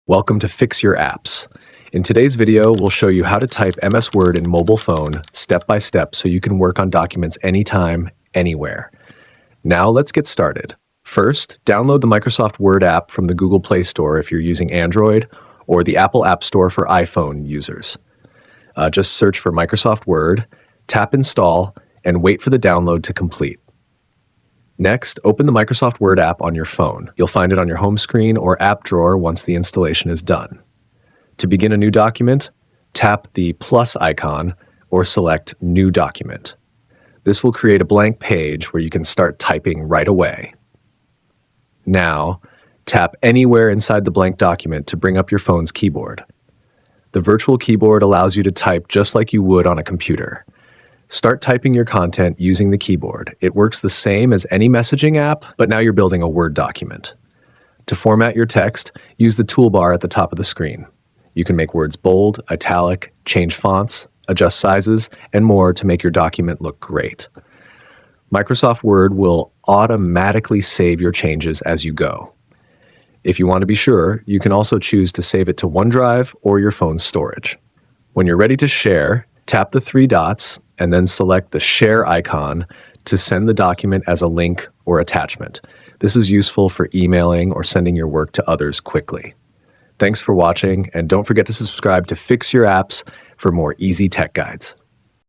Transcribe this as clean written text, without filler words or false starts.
Welcome to Fix Your Apps. In today's video, we'll show you how to type MS Word in mobile phone step by step so you can work on documents anytime, anywhere. Now let's get started. First, download the Microsoft Word app from the Google Play Store if you're using Android or the Apple App Store for iPhone users. Just search for Microsoft Word, tap Install, and wait for the download to complete. Next, open the Microsoft Word app on your phone. You'll find it on your home screen or app drawer once the installation is done. To begin a new document, tap the plus icon or select New Document. This will create a blank page where you can start typing right away. Now, tap anywhere inside the blank document to bring up your phone's keyboard. The virtual keyboard allows you to type just like you would on a computer. Start typing your content using the keyboard. It works the same as any messaging app, but now you're building a Word document. To format your text, use the toolbar at the top of the screen. You can make words bold, italic, change fonts, adjust sizes, and more to make your document look great. Microsoft Word will automatically save your changes as you go. If you want to be sure, you can also choose to save it to OneDrive or your phone's storage. When you're ready to share, tap the three dots and then select the share icon to send the document as a link or attachment. This is useful for emailing or sending your work to others quickly. Thanks for watching, and don't forget to subscribe to Fix Your Apps for more easy tech guides.